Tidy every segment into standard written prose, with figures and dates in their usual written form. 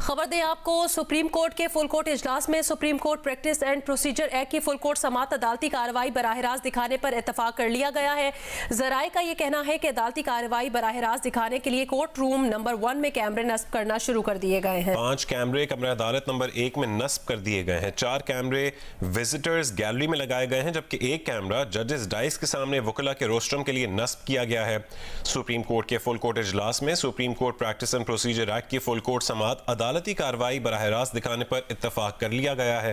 खबर दें आपको, सुप्रीम कोर्ट के फुल कोर्ट इजलास में supreme court practice and procedure act की फुल कोर्ट समात अदालती कार्रवाई बराह रास्त दिखाने पर इत्तफाक कर लिया गया है। जराए का ये कहना है कि अदालती कार्रवाई बराह रास्त दिखाने के लिए कोर्ट रूम नंबर 1 में कैमरे नस्ब करना शुरू कर दिए गए हैं। 5 कैमरे कमरा अदालत नंबर 1 में नस्ब कर दिए गए हैं। 4 कैमरे विजिटर्स गैलरी में लगाए गए हैं, जबकि 1 कैमरा जजेस डाइस के सामने वकला के रोस्ट्रम के लिए नस्ब किया गया है। सुप्रीम कोर्ट के फुल कोर्ट इजलास में supreme court practice and procedure act की फुल कोर्ट समात अदालती कार्रवाई बराह रास्त दिखाने पर इत्तफाक कर लिया गया है।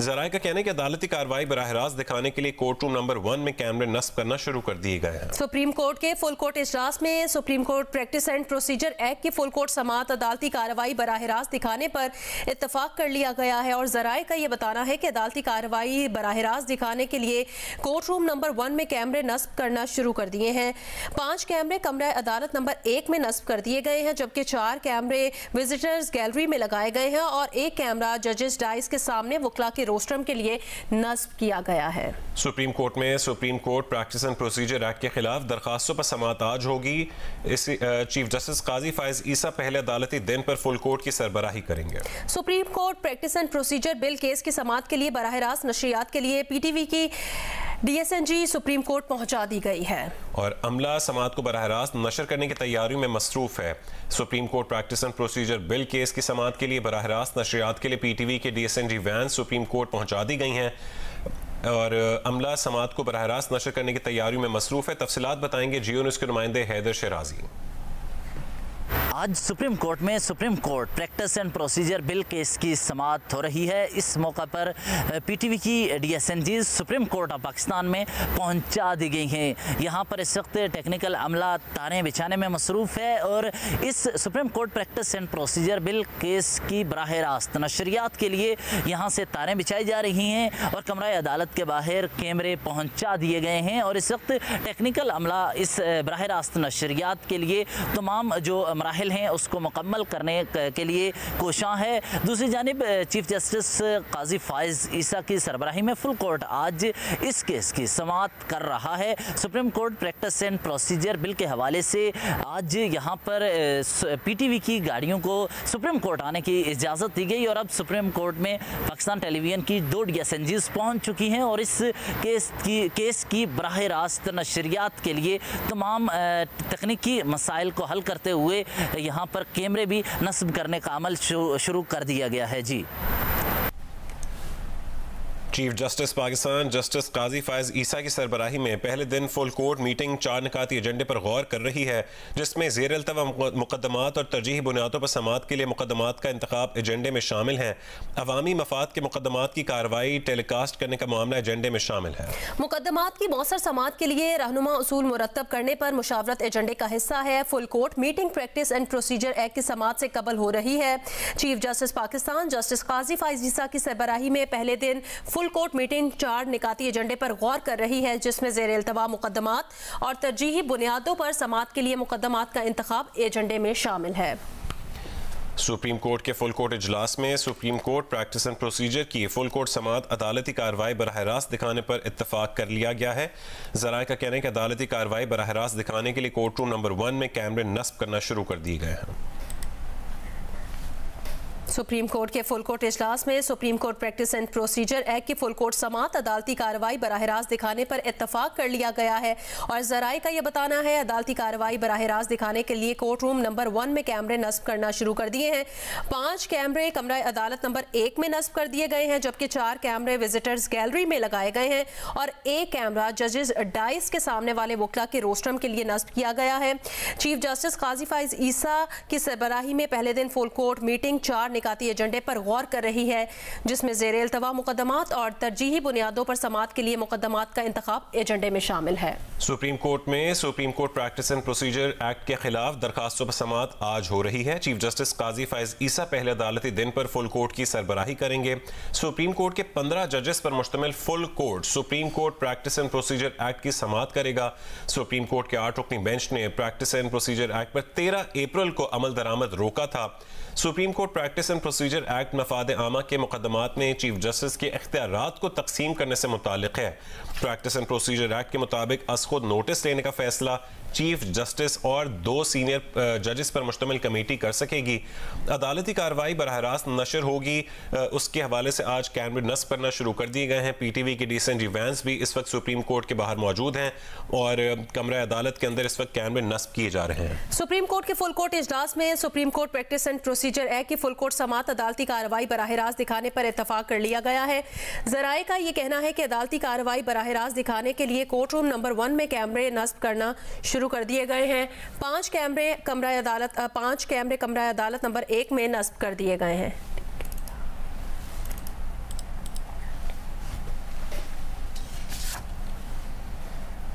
जराए का कहना है कि अदालती कार्रवाई बराह रास्त दिखाने के लिए कोर्ट रूम नंबर 1 में कैमरे नस्ब करना शुरू कर दिए गए हैं। सुप्रीम कोर्ट के फुल कोर्ट इजलास में supreme court practice and procedure act की फुल कोर्ट समात अदालती कार्रवाई बराह रास्त दिखाने पर इत्तफाक कर लिया गया है और जराए का यह बताना है कि अदालती कार्रवाई बराह रास्त दिखाने के लिए कोर्ट रूम नंबर 1 में कैमरे नस्ब करना शुरू कर दिए हैं। 5 कैमरे कमरा अदालत नंबर 1 में नस्ब कर दिए गए हैं, जबकि 4 कैमरे विजिटर्स गैलरी में लगाए गए हैं और 1 कैमरा जजेस डाइस के सामने वकला के रोस्ट्रम के लिए नस्ब किया गया है। सुप्रीम कोर्ट में supreme court practice and procedure act के खिलाफ दरखास्तों पर समात आज होगी। इस चीफ जस्टिस काजी फाइज ईसा पहले अदालती दिन पर फुल कोर्ट की सरबराही करेंगे। Supreme court practice and procedure bill case की समात के लिए बराह रास्त नशरियात के लिए पीटीवी की DSNG सुप्रीम कोर्ट पहुंचा दी गई है और अमला समात को बराह रास्त नशर करने की तैयारियों में मसरूफ है। Supreme court practice and procedure bill case की समात के लिए बराह रास्त नशरियात के लिए PTV के DSNG वैन सुप्रीम कोर्ट पहुंचा दी गई हैं और अमला समात को बराह रास्त नशर करने की तैयारियों में मसरूफ है। तफसीलात बताएंगे जियो न्यूज़ के नुमाइंदे हैदर शराजी। आज सुप्रीम कोर्ट में supreme court practice and procedure bill case की समाअत हो रही है। इस मौका पर PTV की DSNG supreme court of Pakistan में पहुंचा दी गई हैं। यहाँ पर इस वक्त टेक्निकल अमला तारें बिछाने में मसरूफ़ है और इस supreme court practice and procedure bill case की बराह रास्त नशरियात के लिए यहाँ से तारें बिछाई जा रही हैं और कमरा अदालत के बाहर कैमरे पहुँचा दिए गए हैं और इस वक्त टेक्निकल अमला इस बराह रास्त नशरियात के लिए तमाम जो मराहिल हैं उसको मुकम्मल करने के लिए कोशां है। दूसरी जानिब चीफ जस्टिस काजी फाइज ईसा की सरबराही में फुल कोर्ट आज इस केस की समाअत कर रहा है। Supreme court practice and procedure bill के हवाले से आज यहाँ पर PTV की गाड़ियों को सुप्रीम कोर्ट आने की इजाज़त दी गई और अब सुप्रीम कोर्ट में पाकिस्तान टेलीविजन की 2 DSNGs पहुँच चुकी हैं और इस केस की बराह रास्त नशरियात के लिए तमाम तकनीकी मसाइल को हल करते हुए यहाँ पर कैमरे भी नस्ब करने का अमल शुरू कर दिया गया है। जी, चीफ जस्टिस पाकिस्तान जस्टिस काजी फाइज ईसा की सरबराही में पहले दिन फुल कोर्ट मीटिंग 4 निकाती एजेंडे पर गौर कर रही है, जिसमें ज़ेर अल्तवा मुकदमात और तरजीही बुनियादों पर समात के लिए मुकदमात का इंतखाब एजेंडे में शामिल है। अवामी मफाद के मुकदमात की कार्रवाई टेलीकास्ट करने का मामला एजेंडे में शामिल है। मुकदमात की मौसर समात के लिए रहनुमा उसूल मुरतब करने पर मुशावरत एजेंडे का हिस्सा है। Full court meeting practice and procedure act की समात से कबल हो रही है। चीफ जस्टिस पाकिस्तान जस्टिस काजी फाइज ईसा की सरबराही में पहले दिन फुल कोर्ट मीटिंग 4 निकाती एजेंडे पर गौर कर रही है, जिसमें ज़ेर अल्तवा मुकदमात और तरजीही बुनियादों पर समात के लिए मुकदमात का इंतखाब एजेंडे में शामिल है। सुप्रीम कोर्ट के फुल कोर्ट इजलास में supreme court practice and procedure की फुल कोर्ट समात अदालती कार्रवाई बराह रास्त दिखाने पर इत्तफाक कर लिया गया है। जराए का कहना है कि अदालती कार्रवाई बराह रास्त दिखाने के लिए कोर्ट रूम नंबर 1 में कैमरे नस्ब करना शुरू कर दिए गए हैं। सुप्रीम कोर्ट के फुल कोर्ट इजलास में supreme court practice and procedure act की फुल कोर्ट समात अदालती कार्रवाई बराह रास्त दिखाने पर इत्तफाक कर लिया गया है और जराए का यह बताना है अदालती कार्रवाई बराह रास्त दिखाने के लिए कोर्ट रूम नंबर 1 में कैमरे नस्ब करना शुरू कर दिए हैं। 5 कैमरे कमरा अदालत नंबर 1 में नस्ब कर दिए गए हैं, जबकि 4 कैमरे विजिटर्स गैलरी में लगाए गए हैं और 1 कैमरा जजेस डाइस के सामने वाले वकला के रोस्ट्रम के लिए नस्ब किया गया है। चीफ जस्टिस काजी फाइज ईसा की सरबराही में पहले दिन फुल कोर्ट मीटिंग 4 निकाती एजेंडे पर गौर कर रही है, जिसमें ज़ेर अल्तवा मुकदमात और तरजीही बुनियादों पर समात के लिए मुकदमात का इंतखाब एजेंडे में शामिल है। सुप्रीम कोर्ट में supreme court practice and procedure act के खिलाफ दरखास्तों पर समात आज हो रही है। चीफ जस्टिस काजी फाइज ईसा पहले अदालती दिन पर फुल कोर्ट की सरबराही करेंगे। सुप्रीम कोर्ट के 15 जजेस पर मुश्तमिल full court supreme court practice and procedure act की समात करेगा। सुप्रीम कोर्ट के 8 रुकनी बेंच ने प्रैक्टिस एंड प्रोसीजर एक्ट पर 13 अप्रैल को अमल दरामद रोका था। Supreme court practice and procedure act مفاد عامہ کے مقدمات میں چیف جسٹس کے اختیارات کو تقسیم کرنے سے متعلق ہے۔ پریکٹس اینڈ پروسیجر ایکٹ کے مطابق از خود نوٹس لینے کا فیصلہ چیف جسٹس اور 2 سینئر ججز پر مشتمل کمیٹی کر سکے گی۔ عدالتی کارروائی براہ راست نشر ہوگی، اس کے حوالے سے آج کیمرے نصب کرنا شروع کر دیے گئے ہیں۔ پی ٹی وی کی ڈی وینس بھی اس وقت سپریم کورٹ کے باہر موجود ہیں اور کمرہ عدالت کے اندر اس وقت کیمرے نصب کیے جا رہے ہیں۔ سپریم کورٹ کے فل کورٹ اجلاس میں supreme court practice and procedure act کی فل کورٹ سماعت عدالتی کارروائی براہ راست دکھانے پر اتفاق کر لیا گیا ہے۔ ذرائع کا یہ کہنا ہے کہ عدالتی کارروائی براہ راست دکھانے کے لیے کورٹ روم نمبر 1 میں کیمرے نصب کرنا شروع کر دیے گئے ہیں۔ 5 کیمرے کمرہ عدالت نمبر 1 میں نصب کر دیے گئے ہیں۔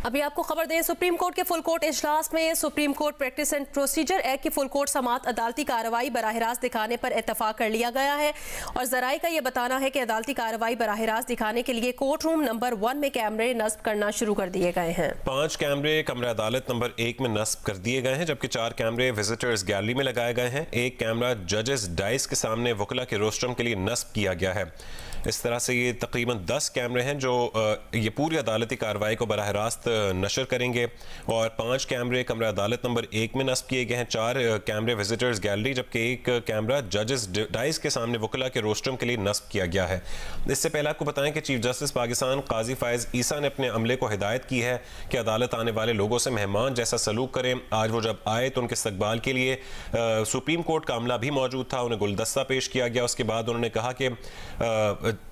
ابھی آپ کو خبر دیں، سپریم کورٹ کے فل کورٹ اجلاس میں supreme court practice and procedure act کی فل کورٹ سماعت عدالتی کارروائی براہ راست دکھانے پر اتفاق کر لیا گیا ہے اور ذرائع کا یہ بتانا ہے کہ عدالتی کارروائی براہ راست دکھانے کے لیے کورٹ روم نمبر 1 میں کیمرے نصب کرنا شروع کر دیے گئے ہیں۔ 5 کیمرے کمرہ عدالت نمبر 1 میں نصب کر دیے گئے ہیں، جبکہ 4 کیمرے وزٹرز گیلری میں لگائے گئے ہیں۔ 1 کیمرہ ججز ڈائس کے سامنے وکلا کے روسٹرم کے لیے نصب کیا گیا ہے۔ اس طرح سے یہ تقریباً 10 کیمرے ہیں جو یہ پوری عدالتی کارروائی کو براہ راست نشر کریں گے اور 5 کیمرے کمرہ عدالت نمبر 1 میں نصب کیے گئے ہیں، 4 کیمرے وزٹرز گیلری، جبکہ 1 کیمرہ ججز ڈائس کے سامنے وکلا کے روسٹرم کے لیے نصب کیا گیا ہے۔ اس سے پہلے آپ کو بتائیں کہ چیف جسٹس پاکستان قاضی فائز عیسیٰ نے اپنے عملے کو ہدایت کی ہے کہ عدالت آنے والے لوگوں سے مہمان جیسا سلوک کریں۔ آج وہ جب آئے تو ان کے استقبال کے لیے سپریم کورٹ کا عملہ بھی موجود تھا، انہیں گلدستہ پیش کیا گیا۔ اس کے بعد انہوں نے کہا کہ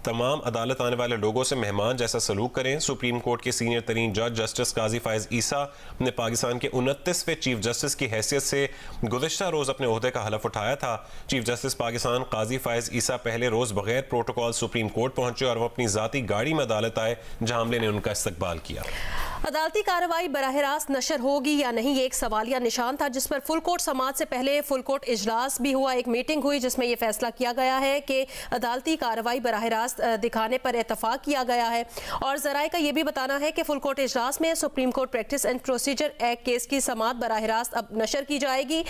تمام عدالت آنے والے لوگوں سے مہمان جیسا سلوک کریں۔ سپریم کورٹ کے سینئر ترین جج جسٹس قاضی فائز عیسیٰ نے پاکستان کے 29ویں چیف جسٹس کی حیثیت سے گزشتہ روز اپنے عہدے کا حلف اٹھایا تھا۔ چیف جسٹس پاکستان قاضی فائز عیسیٰ پہلے روز بغیر پروٹوکول سپریم کورٹ پہنچے اور وہ اپنی ذاتی گاڑی میں عدالت آئے، جہاں عملے نے ان کا استقبال کیا۔ عدالتی کارروائی براہ راست نشر ہوگی یا نہیں، یہ ایک سوالیہ نشان تھا جس پر فل کورٹ سماعت سے پہلے فل کورٹ اجلاس بھی ہوا، ایک میٹنگ ہوئی جس میں یہ فیصلہ کیا گیا ہے کہ عدالتی کارروائی براہ راست دکھانے پر اتفاق کیا گیا ہے اور ذرائع کا یہ بھی بتانا ہے کہ فل کورٹ اجلاس میں supreme court practice and procedure act case کی سماعت براہ راست اب نشر کی جائے گی۔